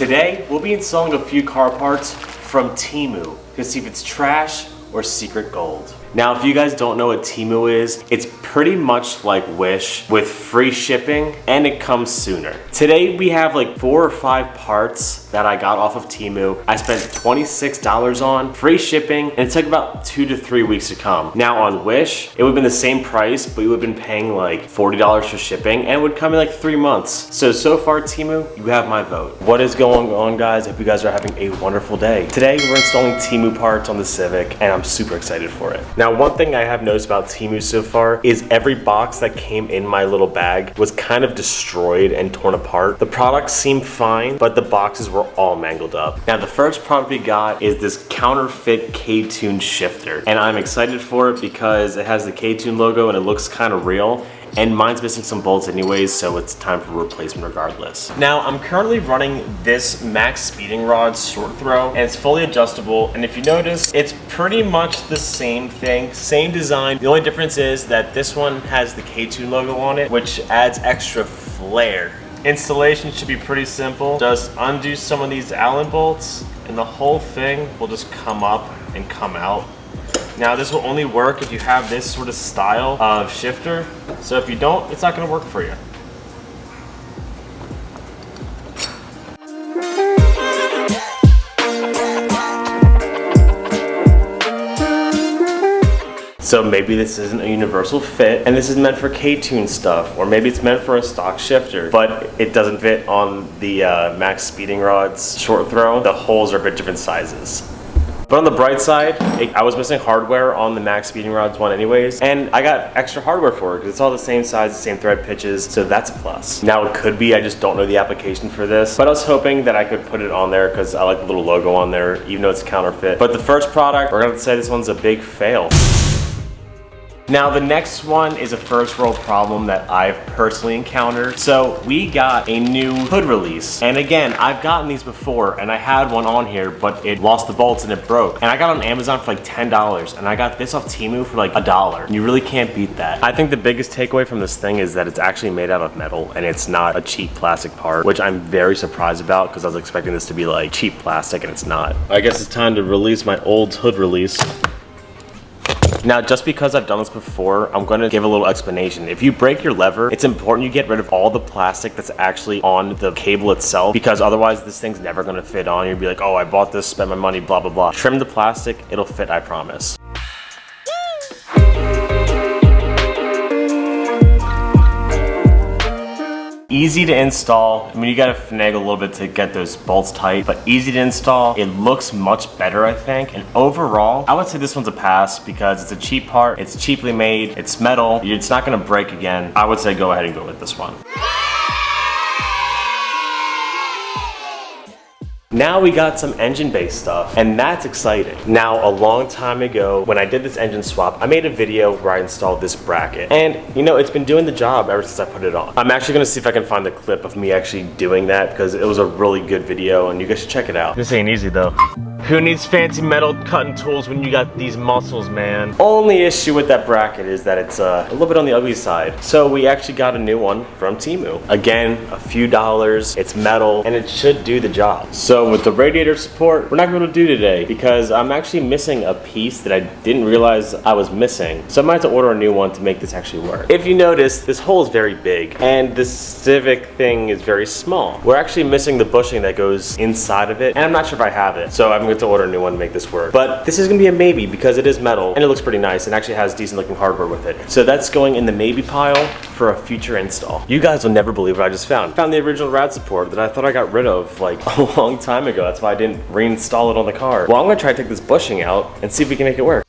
Today, we'll be installing a few car parts from Temu to see if it's trash or secret gold. Now, if you guys don't know what Temu is, it's pretty much like Wish with free shipping and it comes sooner. Today, we have like 4 or 5 parts that I got off of Temu. I spent $26 on free shipping and it took about 2 to 3 weeks to come. Now on Wish, it would have been the same price, but you would have been paying like $40 for shipping and it would come in like 3 months. So far Temu, you have my vote. What is going on, guys? I hope you guys are having a wonderful day. Today, we're installing Temu parts on the Civic and I'm super excited for it. Now, one thing I have noticed about Temu so far is every box that came in my little bag was kind of destroyed and torn apart. The products seemed fine, but the boxes were all mangled up. Now, the first product we got is this counterfeit K-Tune shifter, and I'm excited for it because it has the K-Tune logo and it looks kind of real. And mine's missing some bolts anyways, so it's time for replacement regardless. Now, I'm currently running this max speeding rod short throw, and it's fully adjustable. And if you notice, it's pretty much the same thing, same design. The only difference is that this one has the K-Tune logo on it, which adds extra flair. Installation should be pretty simple. Just undo some of these Allen bolts, and the whole thing will just come up and come out. Now, this will only work if you have this sort of style of shifter. So if you don't, it's not going to work for you. So maybe this isn't a universal fit and this is meant for K-Tune stuff, or maybe it's meant for a stock shifter, but it doesn't fit on the max speeding rod's short throw. The holes are a bit different sizes. But on the bright side, I was missing hardware on the max speeding rods one anyways, and I got extra hardware for it because it's all the same size, the same thread pitches, so that's a plus. Now it could be I just don't know the application for this, but I was hoping that I could put it on there because I like the little logo on there, even though it's counterfeit. But the first product, we're gonna have to say this one's a big fail. Now, the next one is a first world problem that I've personally encountered. So we got a new hood release. And again, I've gotten these before and I had one on here, but it lost the bolts and it broke. And I got it on Amazon for like $10 and I got this off Temu for like $1. You really can't beat that. I think the biggest takeaway from this thing is that it's actually made out of metal and it's not a cheap plastic part, which I'm very surprised about because I was expecting this to be like cheap plastic and it's not. I guess it's time to release my old hood release. Now, just because I've done this before, I'm gonna give a little explanation. If you break your lever, it's important you get rid of all the plastic that's actually on the cable itself, because otherwise this thing's never gonna fit on. You'll be like, oh, I bought this, spent my money, blah, blah, blah. Trim the plastic, it'll fit, I promise. Easy to install. I mean, you gotta finagle a little bit to get those bolts tight, but easy to install. It looks much better, I think. And overall, I would say this one's a pass because it's a cheap part, it's cheaply made, it's metal, it's not gonna break again. I would say go ahead and go with this one. Now we got some engine-based stuff, and that's exciting. Now, a long time ago, when I did this engine swap, I made a video where I installed this bracket. And, you know, it's been doing the job ever since I put it on. I'm actually gonna see if I can find the clip of me actually doing that, because it was a really good video, and you guys should check it out. This ain't easy, though. Who needs fancy metal cutting tools when you got these muscles, man? Only issue with that bracket is that it's a little bit on the ugly side. So we actually got a new one from Temu. Again, a few dollars, it's metal, and it should do the job. So with the radiator support, we're not going to do today because I'm actually missing a piece that I didn't realize I was missing. So I might have to order a new one to make this actually work. If you notice, this hole is very big and this Civic thing is very small. We're actually missing the bushing that goes inside of it, and I'm not sure if I have it. So I'm going to order a new one to make this work. But this is going to be a maybe because it is metal and it looks pretty nice and actually has decent looking hardware with it. So that's going in the maybe pile for a future install. You guys will never believe what I just found. Found the original rad support that I thought I got rid of like a long time ago. That's why I didn't reinstall it on the car. Well, I'm gonna try to take this bushing out and see if we can make it work.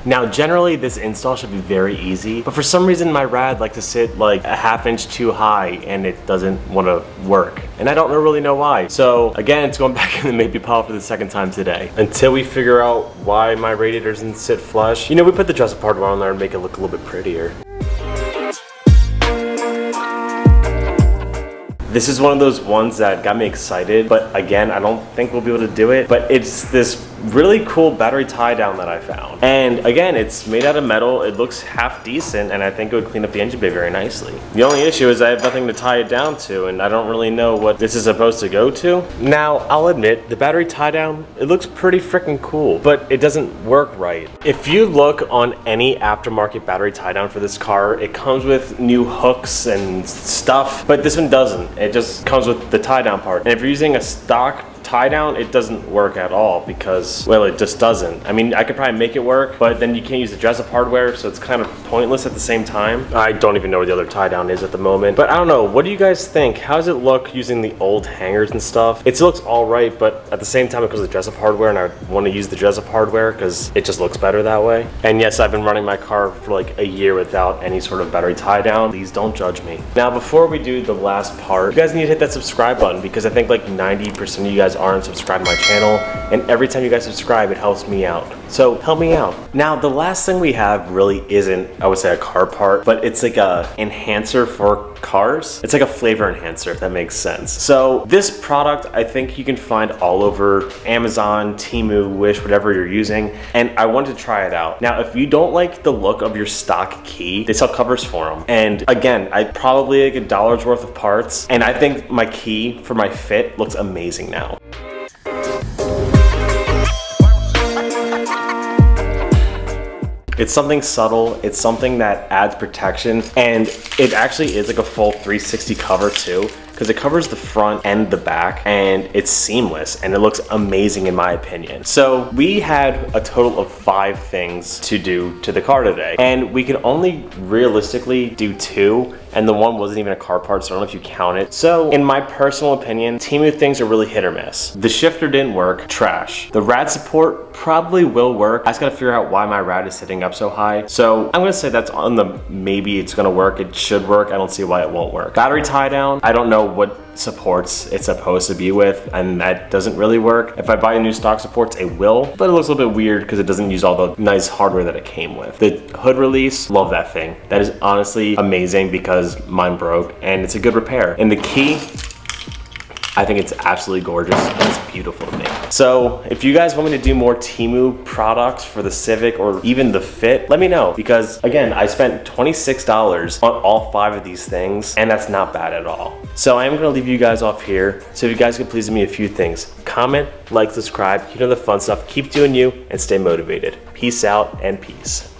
Now, generally this install should be very easy, but for some reason my rad likes to sit like a ½ inch too high and it doesn't want to work. And I don't really know why. So again, it's going back in the maybe pile for the second time today. Until we figure out why my radiator doesn't sit flush. You know, we put the dress-up hardware on there and make it look a little bit prettier. This is one of those ones that got me excited, but again, I don't think we'll be able to do it, but it's this really cool battery tie down that I found. And again, it's made out of metal, it looks half decent, and I think it would clean up the engine bay very nicely. The only issue is I have nothing to tie it down to, and I don't really know what this is supposed to go to. Now, I'll admit, the battery tie down, it looks pretty freaking cool, but it doesn't work right. If you look on any aftermarket battery tie down for this car, it comes with new hooks and stuff, but this one doesn't. It just comes with the tie down part. And if you're using a stock tie down, it doesn't work at all because, well, it just doesn't. I mean, I could probably make it work, but then you can't use the dress-up hardware, so it's kind of pointless at the same time. I don't even know where the other tie down is at the moment, but I don't know. What do you guys think? How does it look using the old hangers and stuff? It looks all right, but at the same time, it goes with dress-up hardware, and I want to use the dress-up hardware because it just looks better that way. And yes, I've been running my car for like a year without any sort of battery tie down. Please don't judge me. Now, before we do the last part, you guys need to hit that subscribe button because I think like 90% of you guys aren't subscribed to my channel, and every time you guys subscribe, it helps me out. So help me out. Now, the last thing we have really isn't, I would say, a car part, but it's like a enhancer for cars. It's like a flavor enhancer, if that makes sense. So this product, I think you can find all over Amazon, Temu, Wish, whatever you're using, and I wanted to try it out. Now, if you don't like the look of your stock key, they sell covers for them. And again, I probably like $1's worth of parts, and I think my key for my fit looks amazing now. It's something subtle, it's something that adds protection, and it actually is like a full 360 cover too, because it covers the front and the back, and it's seamless, and it looks amazing in my opinion. So we had a total of 5 things to do to the car today, and we could only realistically do 2, and the one wasn't even a car part, so I don't know if you count it. So in my personal opinion, Temu things are really hit or miss. The shifter didn't work, trash. The rad support probably will work. I just gotta figure out why my rad is sitting up so high. So I'm gonna say that's on the maybe it's gonna work, it should work. I don't see why it won't work. Battery tie down, I don't know what supports it's supposed to be with, and that doesn't really work. If I buy a new stock supports, it will, but it looks a little bit weird because it doesn't use all the nice hardware that it came with. The hood release, love that thing. That is honestly amazing because mine broke, and it's a good repair. And the key, I think it's absolutely gorgeous and it's beautiful to me. So if you guys want me to do more Temu products for the Civic or even the Fit, let me know, because again, I spent $26 on all 5 of these things, and that's not bad at all. So I am gonna leave you guys off here. So if you guys could please do me a few things: comment, like, subscribe, you know, the fun stuff. Keep doing you and stay motivated. Peace out and peace.